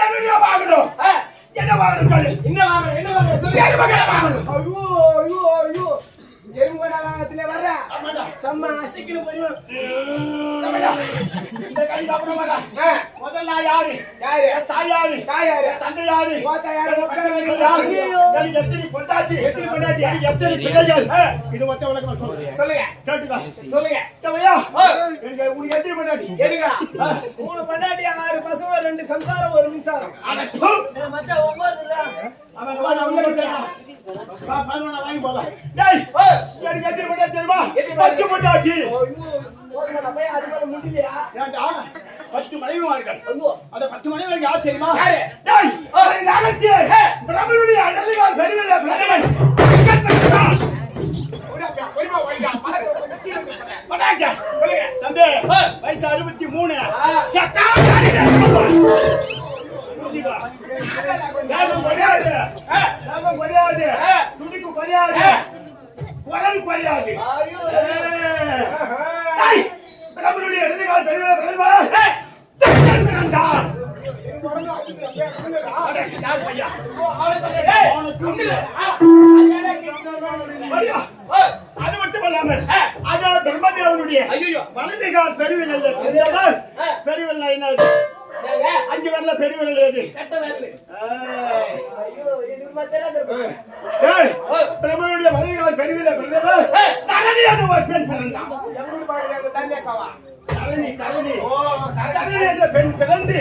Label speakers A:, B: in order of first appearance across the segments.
A: என்னையா வாங்கணும் என்ன வாங்கணும் சொல்லு
B: என்ன வாங்கணும் சொல்லு ஐயோ ஐயோ ஐயோ எருமடா வாங்கத்துல வர சம்ம அசிக்கிற போறோம்
A: இந்த கை சாப்பிடுவாங்க முதல்ல யாரு தாயாரு தந்தை யாரு எத்தனை பொண்டாட்டி எத்தனை பிள்ளைகள் இது மொத்த விளக்கம்
B: சொல்லுங்க
A: கேட்டுக்கா
B: சொல்லுங்க
A: உனக்கு எத்தனை பொண்டாட்டி
B: எடுங்க 3 பொண்டாட்டி 6 பசங்க 2 சம்சாரம் 1 மின்சாரம்
C: மச்சான் 9 இல்ல
A: அவன் வாங்கி போல டேய் எனக்கு எத்தனை பொண்டாட்டி தெரியுமா 10 பொண்டாட்டி
B: அது போல முடியலையா
A: ஏண்டா 10 மனைவிமார்கள் அந்த 10 மனைவிமார்கள் யார் தெரியுமா
B: யாரு
A: டேய் நாகத்தி பிரம்மனுடைய அழகால் பெரியல பிரம்மன்
B: ஒருமா வைங்க
A: படாங்க சொல்லுங்க தம்பி வயசு 63 சத்தா துணிக்கு குறையாது குரல் குறையாது பிரம்மனுடைய இடதுகால் பெரியல பிரம்மன் அது மட்டும் இல்லாமல் அதாவது பிரம்மதேவனுடைய வலதுகால் பெருவிரல் பெருவிரல் என்ன 5 வரல பெருவிரல் எது பிரம்மனுடைய வலதுகால் பெருவிரல் தரணியான ஒரு பெண் பிறந்தான் தரணி என்ற பெண் பிறந்து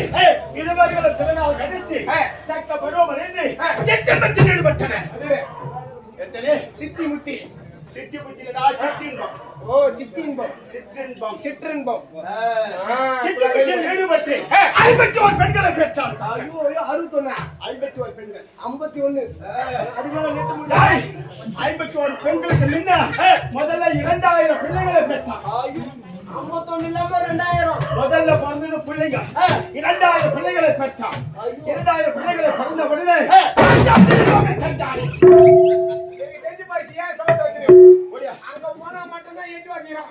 A: இருவர்களை சிறனால் கடித்து தக்க பருவமடைந்து சித்திரத்தில் ஈடுபட்டன சித்தி முட்டி சித்தி முட்டியில சிற்றின்பம்
B: சிற்றின்பம்
A: சித்திரத்தில் ஈடுபட்டு 51 பெண்களை பெற்றான்
B: 61
A: பெண்கள்
B: 51 அதுக்குள்ள நெட்டு
A: 51 பெண்களுக்கு முன்ன முதல்ல 2000 பிள்ளைகளை பெற்றான்
B: 51 இல்லாம 2000
A: முதல்ல பிறந்தது பிள்ளைங்க 2000 பிள்ளைகளை பெற்றான் 2000 பிள்ளைகளை பிறந்த உடனே
B: அங்க போனா மட்டும்தான் எட்டு வைக்கிறோம்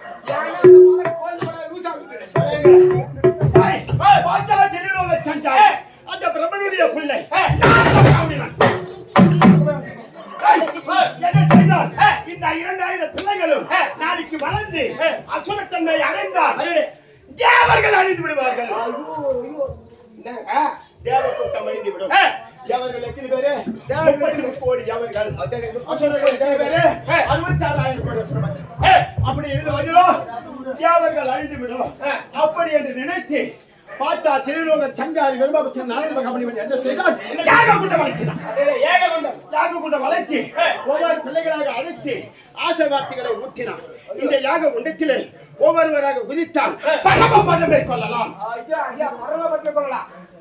A: அந்த பிரம்மனுடைய பிள்ளை என்ன செய்தால் இந்த 2000 பிள்ளைகளும் நாளைக்கு வளர்ந்து அசுரத்தன்மை அடைந்தால் தேவர்கள் அழிந்து விடுவார்கள் தேவக்கூட்டம் அழிந்து விடும் தேவர்கள் எத்தனை பேரு 33 கோடி தேவர்கள் அசுரர்கள் எத்தனை பேரு 66,000 கோடி அசுரர்கள் அப்படி இருந்து வந்தோம் தேவர்கள் அழிந்து விடும் அப்படி என்று நினைத்து பார்த்தா திருலோக சங்காரி கர்ப்பபத்தின் நாராயண கம்பெனி என்ன செய்தார் யாககுண்டம் வளர்த்தி ஒவ்வொரு பிள்ளைகளாக அழைத்து ஆசீர்வாதங்களை ஊட்டினார் இந்த யாக குண்டத்திலே ஒவ்வொருவராக குதித்தால் பரமபதம் மேற்கொள்ளலாம்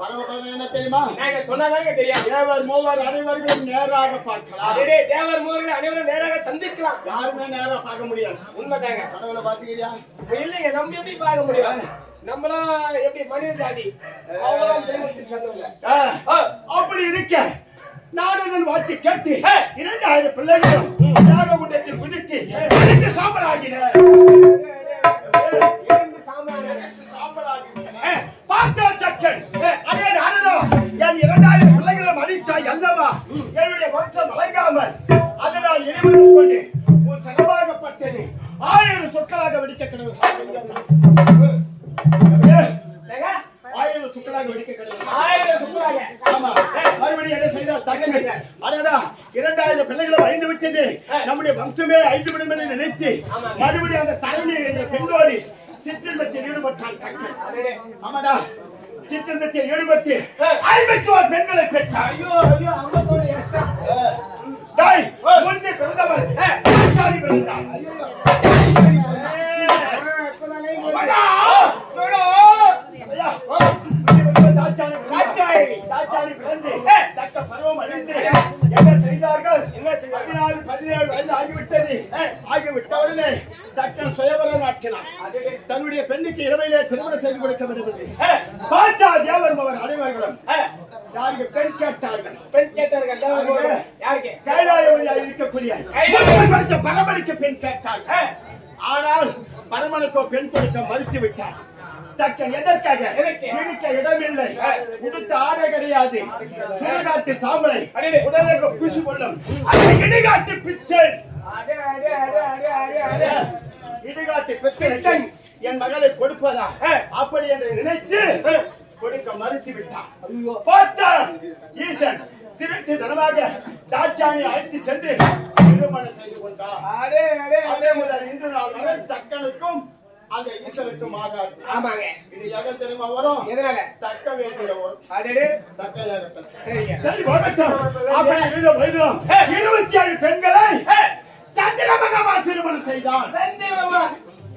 A: பரமபதம் என்ன தெரியுமா
B: சொன்னாதாங்க தெரியும்
A: தேவர் மூவர் அனைவரும் நேராக பார்க்கலாம்
B: தேவர் மூவர்கள் அனைவரும் நேராக சந்திக்கலாம்
A: யாருமே நேராக பார்க்க முடியாது
B: உண்மைதாங்க
A: கடவுளை பார்த்துக்கிறியா
B: இல்லைங்க நம்ம எப்படி பார்க்க முடியும் நம்மளாம் எப்படி மனித ஜாதி
A: அப்படி இருக்க நாரதன் வார்த்தை கேட்டு 2000 பிள்ளைகளும் யாககுண்டத்தில் குதித்து சாம்பலாகின பார்த்தா தக்கன் அதே நாரதோ என் 2000 பிள்ளைகளும் அடித்தாய் அல்லவா என்னுடைய வம்சம் வழங்காமல் அதனால் இறைவன் கொண்டு உன் சனமாகப்பட்டது 1000 சொற்களாக வெடிக்க கிடவு 1000 சுக்கலாக வெடிக்க கிடையாது
B: 1000 சுக்கலாக
A: ஆமா மறுபடியும் என்ன செய்தார் தக்கன் அடடா 2000 பிள்ளைகளும் அழிந்து விட்டது நம்முடைய வம்சமே அழிந்து விடும் என்று நினைத்து மறுபடியும் அந்த தரணி என்ற பெண்ணோடு சிற்றின்பத்தில் ஈடுபட்டான் தக்கன் ஆமாடா சிற்றின்பத்தில் ஈடுபட்டு 51 பெண்களை பெற்றார்
B: ஐயோ 51 எக்ஸ்ட்ரா
A: முன்னே பிறந்தவர் ஆச்சாரி பிறந்தார் தன்னுடைய பெண்ணுக்கு இரவையிலே திருமணம் செய்து கொடுக்க வேண்டும் பார்த்தா தேவர் மகன் அனைவர்களும் யாருக்கு பெண் கேட்டார்கள் கைலாயம் இருக்கக்கூடிய பரமனுக்கு பெண் கேட்டார்கள் ஆனால் பரமனை யாருக்கோ பெண் கொடுக்க மறுத்து விட்டார். எதற்காக? இருக்க இடமில்லை, உடுத்த ஆடை கிடையாது, சுடுகாட்டு சாம்பலை உடனே பூசி கொள்ளும் இடுகாட்டு பிச்சை. இடுகாட்டு பிச்சை என் மகளை கொடுப்பதா அப்படி என்று நினைத்து கொடுக்க மறுத்து விட்டார். பார்த்தார் ஈசன் திருட்டு தனமாக தாட்சாணி அழைத்து சென்று திருமணம் செய்து கொண்டார். அதே முதல் இன்று நாள் வரை தக்கனுக்கும் அந்த ஈசனுக்கும் ஆகாது.
B: ஆமாங்க.
A: இது எதை தெரியுமா வரும்?
B: எதனால?
A: தக்க வேண்டிய வரும். தக்க சரி போகட்டும். அப்படி இருந்த போதிலும் 27 பெண்களை சந்திர பகவான் திருமணம் செய்தார்.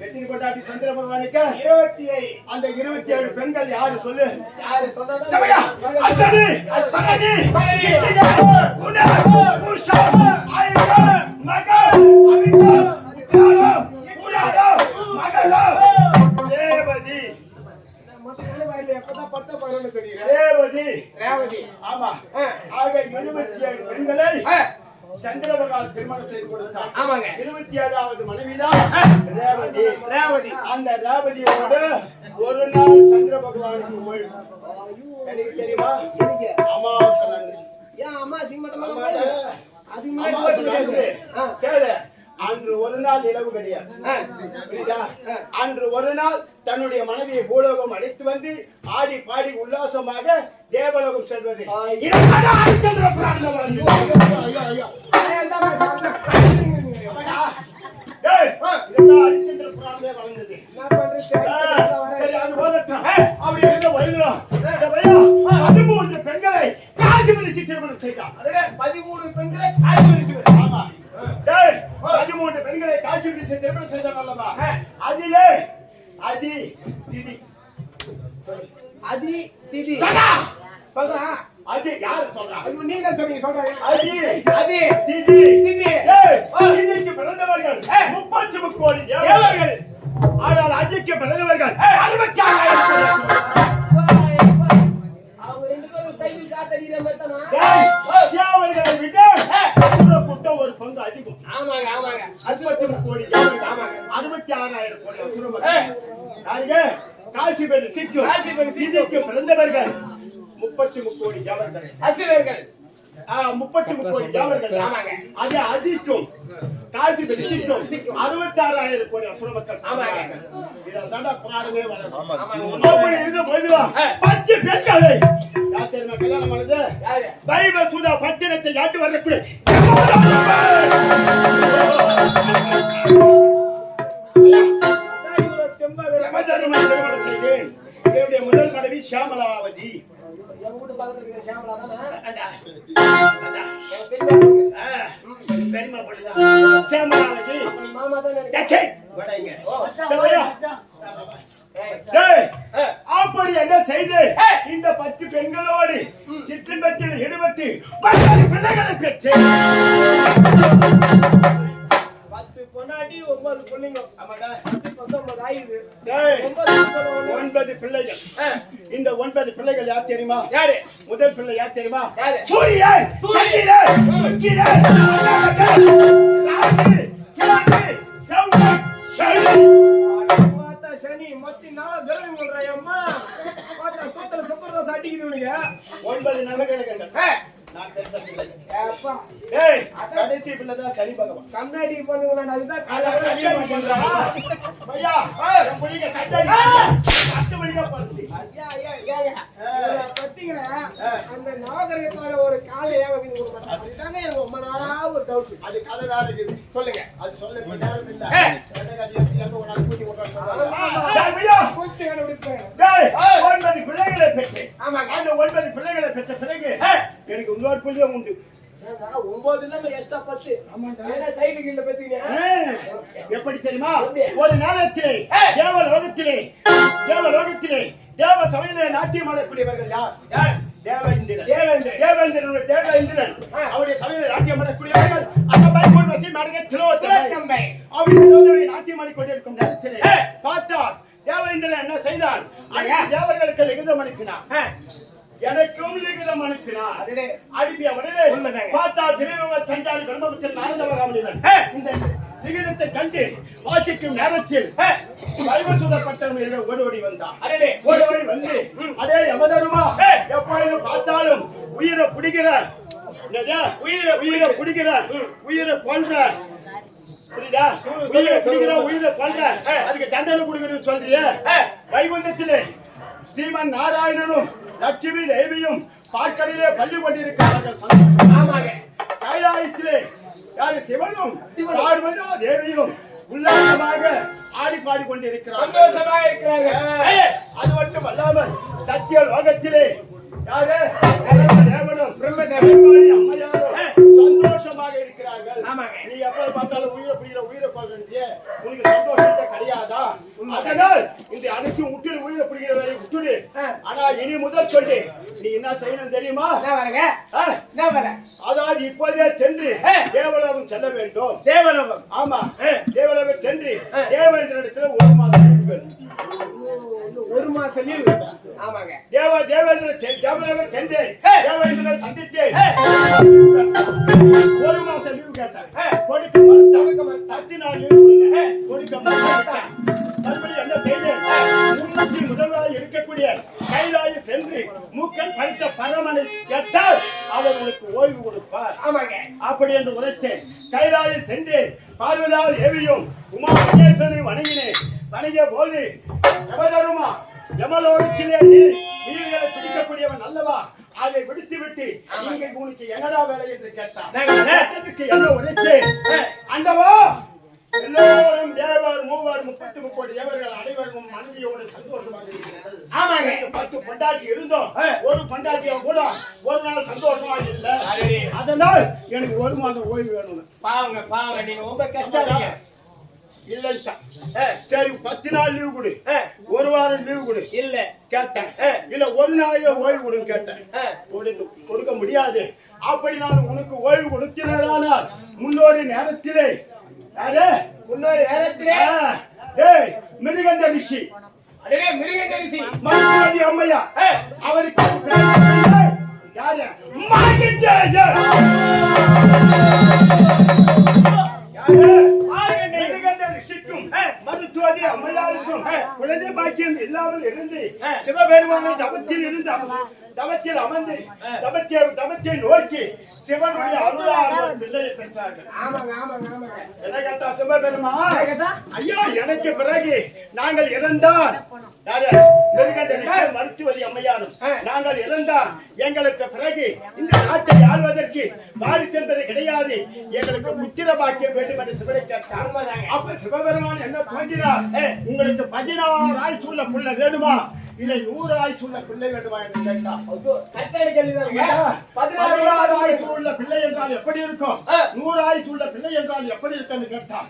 A: எத்தனை கொண்டாட்டி சந்திர பகவானுக்கு? 27. அந்த 27 பெண்கள் யாரு சொல்லு?
B: யாரு சொன்னது?
A: அஸ்வினி, பரணி, கிருத்திகா, குணா, பூஷா, ஆயிஷா, மகா, அமிதா, உத்ராடம், புராடம், மகரம், தேவதி.
B: ரேவதி.
A: ஆமா. ஆக 27 பெண்களை சந்திரபகவான் திருமணம் செய்து கொடுத்தார்.
B: ஆமாங்க.
A: 27வது மனைவிதான் ரேவதி. அந்த ரேவதியோடு ஒரு நாள் சந்திர பகவானுக்கு ஓய்வு. எனக்கு தெரியுமா? அமாவாசை நாள்.
B: ஏன் அமாவாசை மட்டும்
A: கேளு. அன்று ஒரு நாள் இரவு கிடையாது. புரியுதா? அன்று ஒரு நாள் தன்னுடைய மனைவியை பூலோகம் அழைத்து வந்து ஆடி பாடி உல்லாசமாக தேவலோகம் செல்வது. ஹரிச்சந்திர புராணம் ஹரிச்சந்திர புராணமே வளர்ந்தது. அப்படி இருந்த வயதுலாம் 13 பெண்களை காசி மனிசி திருமணம் செய்தார்.
B: 13 பெண்களை காசி மனிசி.
A: ஆமா. 13 பெண்களை காசி மனிசி திருமணம் செய்தார் அல்லவா? அதிலே அதி திதி சொல்றா. அது யாரு சொல்றா?
B: நீங்க சொல்றீங்க. சொல்றாங்க.
A: அதி திதி. திதிக்கு பிறந்தவர்கள் 30 கோடி தேவர்கள். ஆனால் அதிக்கு பிறந்தவர்கள் 66,000
B: அவங்க ரெண்டு பேரும் சைடு காத்தடிக்கிற மெத்தனா.
A: தேவர்களை விட கூட்டம் ஒரு பங்கு அதிகம்.
B: ஆமாங்க.
A: 63 கோடி தேவர்கள். ஆமாங்க. 66,000 கோடி அசுரர்கள். யாருங்க? காசி பெண் சித்திக்கு பிறந்தவர்கள் 33 கோடி தேவர்கள்.
B: அசுரர்கள்
A: 33 கோடி தேவர்கள்.
B: ஆமாங்க.
A: அது அதிக்கும் காசி பெண் சித்திக்கும் 66,000 கோடி அசுர மக்கள்.
B: ஆமாங்க.
A: இதனால புராணமே வரும். அப்படி இருந்த போதிலும் 10 பெண்களை யார் தெரியுமா கல்யாணம் பண்ணது? பைபிள் சுதா பட்டினத்தை ஆட்டு வரக்கூடிய முதல் மனைவி ஷியாமலாவதி. அப்படி என்ன செய்து இந்த 10 பெண்களோடு சிற்றின்பத்தில் ஈடுபட்டு 10 பிள்ளைகளை பெற்று
B: 10 பொண்டாட்டி 9 பிள்ளைங்க. 19 ஆயிடுது.
A: 9 பிள்ளைகள். இந்த 9 பிள்ளைகள் யார் தெரியுமா?
B: யாரு?
A: முதல் பிள்ளை யார் தெரியுமா?
B: சூரியன்,
A: சந்திரன், சுக்கிரன், ராகு, கேது, செவ்வாய், சனி.
B: மாதா சனி மத்தி நான் கர்வம் பண்றேன் அம்மா. மாதா சோத்தல சப்பரதா சாட்டிக்குது உனக்கு.
A: 9 நவகிரகங்கள். நான் தெரிந்த பிள்ளை.
B: அப்பா.
A: கடைசி பிள்ளை தான் சனி பகவான்.
B: கண்ணாடி பண்ணுங்களா? அதுதான்
A: கல்யாணம் பண்றா. பையா, என் புள்ளைங்க கண்ணாடி கட்டு மணிக்கா படுத்து.
B: ஐயா. பத்திங்களா? அந்த நவகிரகத்தோட ஒரு காலை ஏன் வீடு கொடுக்க மாட்டாங்க? அதுதாங்க எனக்கு ரொம்ப நாளா ஒரு டவுட்.
A: அது கதை வேற இருக்குது.
B: சொல்லுங்க.
A: அது சொல்ல இப்ப நேரம் இல்ல. என்ன கதை எங்க ஒரு நாள் கூட்டி போறாங்க.
B: சூழ்ச்சி கண்டுபிடிப்பேன்.
A: 9 பிள்ளைகளை பெற்று.
B: ஆமாங்க.
A: அந்த 9 பிள்ளைகளை பெற்ற பிறகு எனக்கு இன்னொரு பிள்ளையும் உண்டு.
B: 9 இல்லாம எக்ஸ்ட்ரா 10. ஆமாடா. என்ன சைடு கீழ பெத்தீங்க?
A: எப்படி தெரியுமா? ஒரு நேரத்திலே தேவலோகத்திலே தேவ சபையிலே நாட்டியம் ஆடக்கூடியவர்கள் யார்? தேவேந்திரன். அவருடைய சபையிலே நாட்டியம் ஆடக்கூடியவர்கள் அந்த பைபோல் வசி மார்க்கத்திலோ அவருடைய நாட்டியம் ஆடிக்கொண்டிருக்கும் நேரத்திலே பார்த்தார் தேவேந்திரன் என்ன செய்தார்? தேவர்களுக்கு லிகிதம் அனுப்பினார். எனக்கும் லிகிதம் அனுப்பினார். அனுப்பிய உடனே பார்த்தா திருவங்க சஞ்சாரி பிரம்மபுத்திரன் நாரத மகாமுனிவன் இந்த விகிதத்தை கண்டு வாசிக்கும் நேரத்தில் வைவசுதப்பட்டவன் என்ற ஓடோடி வந்தான்.
B: அடடே.
A: ஓடோடி வந்து அதே யமதர்மா எப்பொழுது பார்த்தாலும் உயிரை பிடிக்கிற என்னது? உயிரை பிடிக்கிற உயிரை கொல்ற புரியுதா? உயிரை பிடிக்கிற உயிரை கொல்ற அதுக்கு தண்டனை கொடுக்கணும்னு சொல்றிய. வைகுண்டத்திலே ஸ்ரீமன் நாராயணனும் லட்சுமி தேவியும் பாட்களிலே பள்ளி கொண்டிருக்கிறார்கள்.
B: ஆமாங்க.
A: கைலாயத்திலே யாரு? சிவனும் பார்வதியோ தேவியும் உல்லாசமாக ஆடி பாடி கொண்டிருக்கிறார்கள்.
B: சந்தோஷமா இருக்கிறாங்க.
A: அது மட்டும் அல்லாமல் சத்திய லோகத்திலே யாரு? தேவனும் அம்மையாரும் சந்தோஷமாக இருக்கிறார்கள். நீ எப்ப பார்த்தாலும் உயிரை புரிகிற உயிரை கொள்றீங்க, உனக்கு சந்தோஷத்தை கிடையாதா? அதனால் இந்த அனைத்தும் விட்டுடு, உயிரை புரிகிற வேலையை விட்டுடு. ஆனா இனி முதல் சொல்லி நீ என்ன செய்யணும் தெரியுமா? அதாவது இப்போதே சென்று தேவலோகம் செல்ல வேண்டும்.
B: தேவலோகம்?
A: ஆமா, தேவலோகம் சென்று தேவேந்திரனிடத்துல 1 மாதம் வேண்டும்.
B: 1 மாசம் லீவு. ஆமாங்க.
A: தேவேந்திரன் சென்று தேவேந்திரன் சந்தித்தேன். 1 மாசம் லீவு கேட்டான். கொடுக்க மறுத்தான். 10 நாள் லீவு கொடுங்க. கொடுக்க மறுத்தான். மறுபடியும் என்ன செய்தேன்? முதலாக இருக்கக்கூடிய கைலாய சென்று மூக்கன் பறித்த பரமனை கேட்டால் அவர் உங்களுக்கு ஓய்வு கொடுப்பார்.
B: ஆமாங்க.
A: அப்படி என்று உரைத்தேன். கைலாய சென்றேன். பார்வதா தேவியும் உமாமகேஸ்வரனை வணங்கினேன். வணங்கிய போது யமதர்மா யமலோகத்திலே நீ உயிர்களை பிடிக்கக்கூடியவன் அல்லவா? அதை விடுத்து விட்டு நீங்க உனக்கு என்னடா வேலை என்று கேட்டான். என்ன உரைத்தேன்? அண்டவா எல்லோரும் தேவர் மூவர் 33 தேவர்கள் அனைவரும் மனைவியோடு சந்தோஷமாக இருக்கிறார்கள்.
B: ஆமாங்க.
A: 10 பொண்டாட்டி இருந்தோம். ஒரு பொண்டாட்டியோ கூட ஒரு நாள் சந்தோஷமா இல்ல. அதனால் எனக்கு 1 மாதம் ஓய்வு வேணும்.
B: பாவங்க பாவங்க, நீங்க ரொம்ப கஷ்டம்
A: இல்ல. சரி 10 நாள் லீவு கொடு, 1 வாரம் லீவு கொடு
B: இல்ல
A: கேட்டேன். இல்ல 1 நாள் ஓய்வு கொடுன்னு கேட்டேன். கொடுக்க முடியாது. அப்படி நான் உனக்கு ஓய்வு கொடுக்கிறேனால் முன்னோடி நேரத்திலே யாரு?
B: முன்னோடி நேரத்திலே
A: மிருகண்ட ரிஷி,
B: மிருகண்ட ரிஷி
A: மருத்துவதி அம்மையா, அவருக்கு யாரு? ரிஷிக்கும் மருத்துவதி அம்மையாருக்கும் குழந்தை பாக்கியம் இல்லாமல் இருந்து சிவபெருமான தவத்தில் தவத்தில் அமர்ந்து தவத்தை நோக்கி சிவனுடைய அருளால் பிள்ளையை பெற்றார்கள். என்ன கேட்டா சிவபெருமா? ஐயா, எனக்கு பிறகு நாங்கள் இறந்தால் மருத்துவதி அம்மையாரும் நாங்கள் இறந்தால் எங்களுக்கு பிறகு இந்த நாட்டை ஆள்வதற்கு வாரிசு என்பது கிடையாது, எங்களுக்கு புத்திர பாக்கியம் வேண்டும் என்று சிவனை கேட்டார். அப்ப சிவபெருமான் என்ன தோன்றினார்? உங்களுக்கு 16 ஆயுசு உள்ள பிள்ளை வேணுமா, இல்லை 100 ஆயுசு உள்ள பிள்ளை வேண்டுமா என்று கேட்டார். 16 ஆயுசு உள்ள பிள்ளை என்றால் எப்படி இருக்கும், 100 ஆயுசு உள்ள பிள்ளை என்றால் எப்படி இருக்கும் கேட்டார்.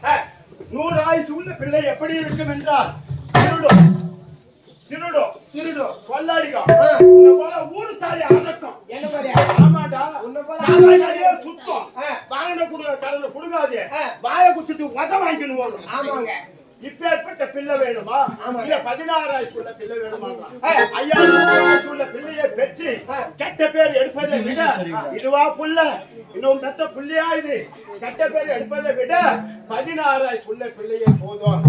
A: 100 ஆயுசு உள்ள பிள்ளை எப்படி இருக்கும் என்றால் திருடோ கொள்ளாடிக்கும் ஊரு தாலி அடக்கம். என்ன மாதிரியா? ஆமாடா, சுத்தம் வாங்கின கடனை கொடுக்காது, வாய குத்துட்டு உத வாங்கிக்கணும் வரும். ஆமாங்க. இப்பேற்பட்ட பிள்ளை வேணுமா? இல்ல 16 ஆயுசு உள்ள பிள்ளை வேணுமா? 5000 ஆயுசு உள்ள பிள்ளையை பெற்று கெட்ட பேர் எடுப்பதை விட இதுவா புள்ள, இன்னும் மெத்த பிள்ளையா இது, கெட்ட பேர் எடுப்பதை விட 16 ஆயுசு உள்ள பிள்ளையை போதும்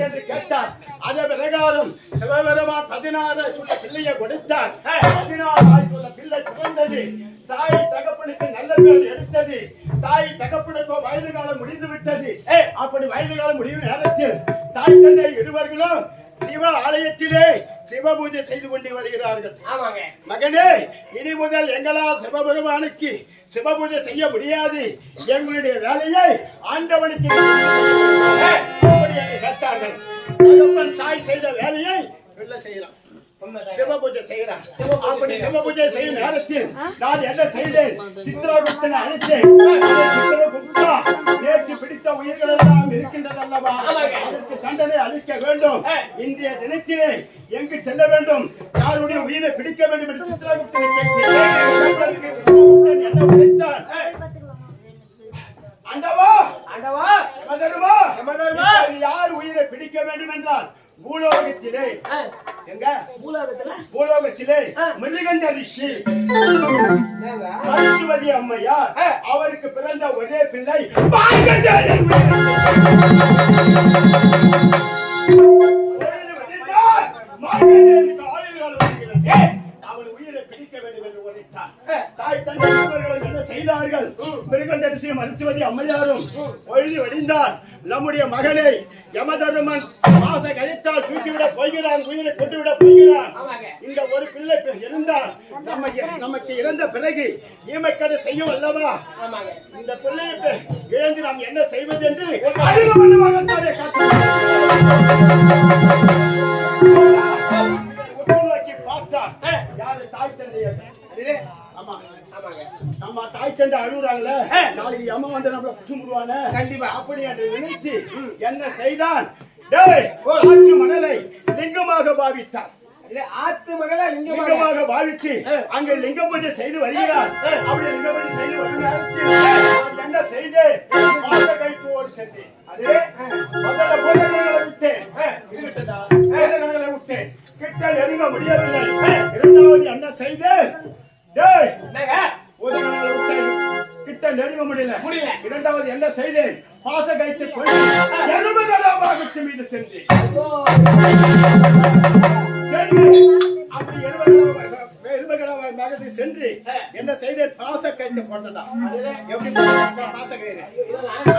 A: என்று கேட்டார். அதே பிரகாரம் சிவபெருமான் 16 ஆயுசு உள்ள பிள்ளையை கொடுத்தார். 16 ஆயுசு உள்ள பிள்ளை பிறந்தது. தாய் தகப்பனுக்கு நல்ல பேர் எடுத்தது. தாய் தகப்பனுக்கு வயது காலம் முடிந்து விட்டது. அப்படி வயது காலம் முடியும் நேரத்தில் தாய் தந்தை இருவர்களும் சிவ ஆலயத்திலே சிவ பூஜை செய்து கொண்டு வருகிறார்கள். மகனே, இனி முதல் எங்களால் சிவபெருமானுக்கு சிவ பூஜை செய்ய முடியாது, எங்களுடைய வேலையை ஆண்டவனுக்கு கேட்டார்கள். தகப்பன் தாய் செய்த வேலையை செய்யலாம், சிவ பூஜை செய்யறான். அப்படி சிவ பூஜை செய்யும் நேரத்தில் நான் என்ன செய்தேன்? சித்திரகுப்தனை அழைத்தேன். சித்திரகுப்தா, நேற்று பிடித்த உயிர்கள் எல்லாம் இருக்கின்றதல்லவா, அதற்கு தண்டனை அளிக்க வேண்டும். இன்றைய தினத்திலே எங்கு செல்ல வேண்டும், யாருடைய உயிரை பிடிக்க வேண்டும் என்று சித்திரகுப்தனை கேட்டேன். என்ன உரைத்தான்? யார் உயிரை பிடிக்க வேண்டும் என்றால் பூலோகத்திலே மிருகண்ட ரிஷி மகிழ்ச்சி.
B: என்னங்க?
A: மருத்துவதி அம்மையார்
B: ஆ.
A: அவருக்கு பிறந்த ஒரே பிள்ளை மார்க்கண்டேயன். மார்க்கண்டேயனுக்கு ஆயுள் காலம் வருகிறது. அவன் உயிரை பிடிக்க வேண்டும் என்று உரைத்தார். தாய் தந்தை இருவர்களும் என்ன செய்தார்கள்? மிருகண்டரிசி மருத்துவதி அம்மையாரும் பொழுது வடிந்தார். நம்முடைய மகனை யமதர்மன் மாச கழித்தால் தூக்கிவிட போகிறான், உயிரை கொண்டுவிட போகிறான்.
B: ஆமாங்க.
A: இந்த ஒரு பிள்ளை இருந்தால் நமக்கு இறந்த பிறகு ஈமைக்கடை செய்யும் அல்லவா?
B: ஆமாங்க.
A: இந்த பிள்ளையை இழந்து நாம் என்ன செய்வது என்று அருகமனமாகத்தானே உற்றுநோக்கி பார்த்தான். யாரு? தாய் தந்தையர்.
B: அதுவே?
A: ஆமா,
B: ஆமாங்க.
A: நம்ம தாய் தந்தை அழுகுறாங்களே, நாளைக்கு யம வந்து நம்மள குசுமுடுவானே.
B: கண்டிப்பா.
A: அப்படி என்று நினைத்து என்ன செய்தான்? டேய், ஆற்று மணலை லிங்கமாக பாவித்தான்.
B: இது ஆத்து மகள லிங்கமாக
A: லிங்கமாக பாவிச்சு அங்கே லிங்கம் பூஜை செய்து வருகிறார். அப்படி லிங்கம் பூஜை செய்து வரும் நேரத்தில் நான் என்ன செய்தேன்? பாத கைத்தோடு சென்றேன். அதே முதல்ல பூதகணங்களை விட்டேன். இது விட்டதா? பூதகணங்களை விட்டேன். கிட்ட நெருங்க முடியவில்லை. இரண்டாவது என்ன செய்தேன்? டேய்,
B: என்னங்க?
A: பூதகணங்களை விட்டேன். கிட்ட நெருங்க முடியல. இரண்டாவது என்ன செய்தேன்? பாச கைத்து கொண்டு எருமகலாபாகத்து மீது சென்றேன். அப்படி எருமகலாபாகத்தில் சென்று என்ன செய்தேன்? பாச கைத்து கொண்டதா? எப்படி பாச கயிறு?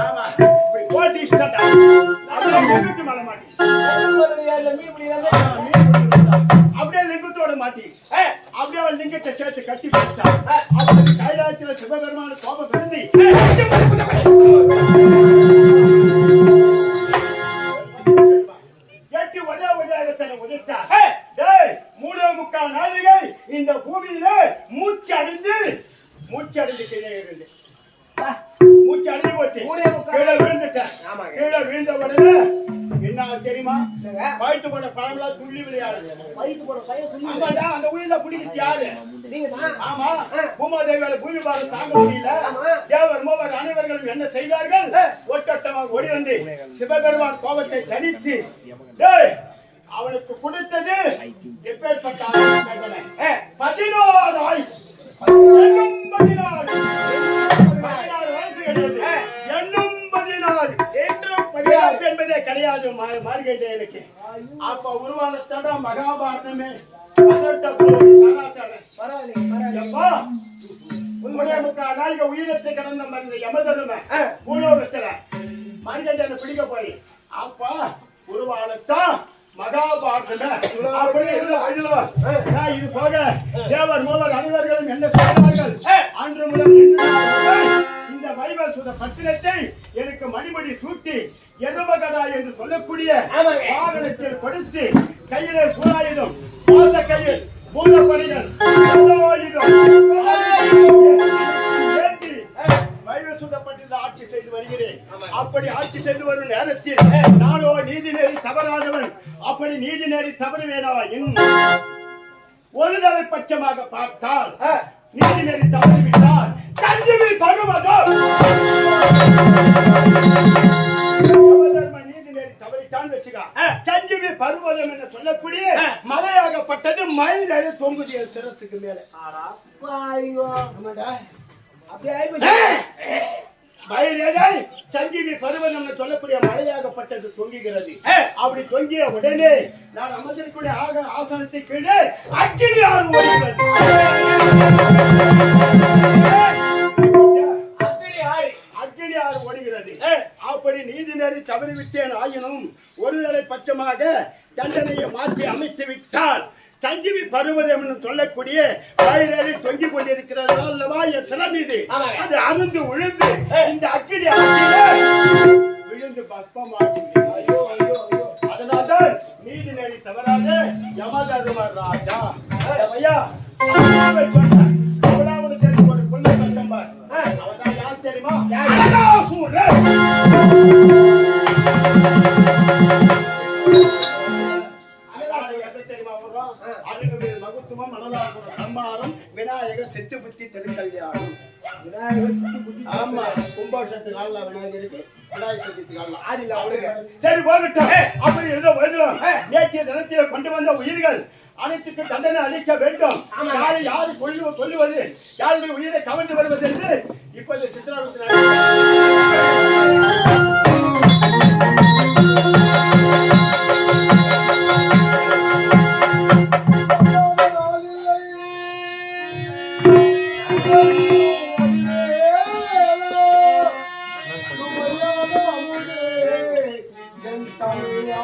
A: ஆமா, இப்படி போட்டி இஷ்டா. அப்படியே லிங்கத்து மேல மாட்டி. அப்படியே லிங்கத்தோட மாட்டி. அப்படியே அவன் லிங்கத்தை சேர்த்து கட்டி போட்டான். அப்படி கைலாயத்தில் சிவபெருமான கோபம் விழுந்து எட்டு ஒரே உதயத்தனை உதைத்தார். டேய், 3.25 நாளிகை இந்த பூமியிலே மூச்சு அடைந்து கீழே இருந்து மூச்சு அடைஞ்சு போச்சு.
B: 3.25
A: கீழே விழுந்துட்டேன்.
B: ஆமாங்க.
A: கீழே விழுந்த உடனே என்ன தெரியுமா?
B: என்னங்க?
A: வயிற்று போட பழம்லாம் துள்ளி விளையாடுது.
B: வயித்து போட பையன் துள்ளி
A: ஆமாடா, அந்த உயிரில பிடிக்கிறது யாரு?
B: நீங்க தான்.
A: ஆமா, பூமாதேவியால பூமி பாரம் தாங்க முடியல. தேவர் மூவர் அனைவர்களும் என்ன செய்தார்கள்? ஒட்டமாக ஓடி வந்து சிவபெருமான் கோபத்தை தணித்து, டேய், அவனுக்கு கொடுத்தது எப்பேற்பட்ட தண்டனை? 16 ஆயுசு. 16 வயசு கிடையாது. 16 என்பதே கிடையாது மார்கண்டேயனுக்கு. அப்ப உருவான தடம் மகாபாரதமே. உங்களுடைய 3.25 நாளைக்கு உயிரத்தை கடந்த மனித யமதர்ம பூலோகத்துல மார்கண்டேயனை பிடிக்க போய் அப்ப உருவானத்தான் மகாபாரதமே. இது போக தேவர் மூவர் அனைவர்களும் என்ன செய்தார்கள்? அன்று முதல் இந்த வைவல் சுத பத்திரத்தை எனக்கு மணிமணி சூட்டி எருமகடா என்று சொல்லக்கூடிய வாகனத்தில் கொடுத்து கையிலே சூழாயுதம், பாச கையில் பூதப்பணிகள் வைவல் சுதப்பட்டில் ஆட்சி செய்து வருகிறேன். அப்படி ஆட்சி செய்து வரும் நேரத்தில் நானோ நீதி நெறி தவறாதவன். அப்படி நீதி நெறி தவறுவேனா? ஒருதலை பட்சமாக பார்த்தால் நீதி நெறி தவறிவிட்டால் சஞ்சீவி பருவதோ நீதி நெறி தவறித்தான் வச்சுக்கா. சஞ்சீவி பருவதம் என்று சொல்லக்கூடிய மலையாகப்பட்டது மயில் தொங்குதிய சிரசுக்கு மேல. சஞ்சீவி பருவதம் சொல்லக்கூடிய மலையாகப்பட்டது தொங்குகிறது. அப்படி தொங்கிய உடனே நான் அமர்ந்திருக்கூடிய ஆசனத்தை கீழே அக்கினி ஆறு ஓடுகிறது. அக்கினி ஆறு ஓடுகிறது. அப்படி நீதி நெறி தவறிவிட்டேன். ஆயினும் ஒருதலை பட்சமாக தண்டனையை மாற்றி அமைத்து விட்டால் சஞ்சீவி பருவதம் என்று சொல்லக்கூடிய வயிறேறி தொங்கிக் கொண்டிருக்கிறது அல்லவா என் சிரம் மீது. அது அருந்து விழுந்து இந்த அக்கினி விழுந்து பஸ்பமாகும். அதனால்தான் நீதி நெறி தவறாத யமதர்மர் ராஜா ஐயா அவனாவது சேர்ந்து ஒரு கொள்ளை கட்டம்பார். அவன் யார் தெரியுமா? மகுத்துவம் மனதாகுற சம்மாரம் விநாயகர் செத்து புத்தி திருக்கல்யாணம். விநாயகர் செத்து புத்தி. ஆமா, கும்பாபிஷேகத்துக்கு கால விநாயகருக்கு விநாயகர் சதுர்த்தி கால ஆடில அவருக்கு. சரி போகட்டும். அப்படி இருந்த போதிலும் நேற்றைய தினத்தில் கொண்டு வந்த உயிர்கள் அனைத்துக்கு தண்டனை அளிக்க வேண்டும். யாரை யாரு கொல்லுவது, யாருடைய உயிரை கவர்ந்து வருவது என்று இப்போது சித்திராலோசனை
B: செந்தமிழா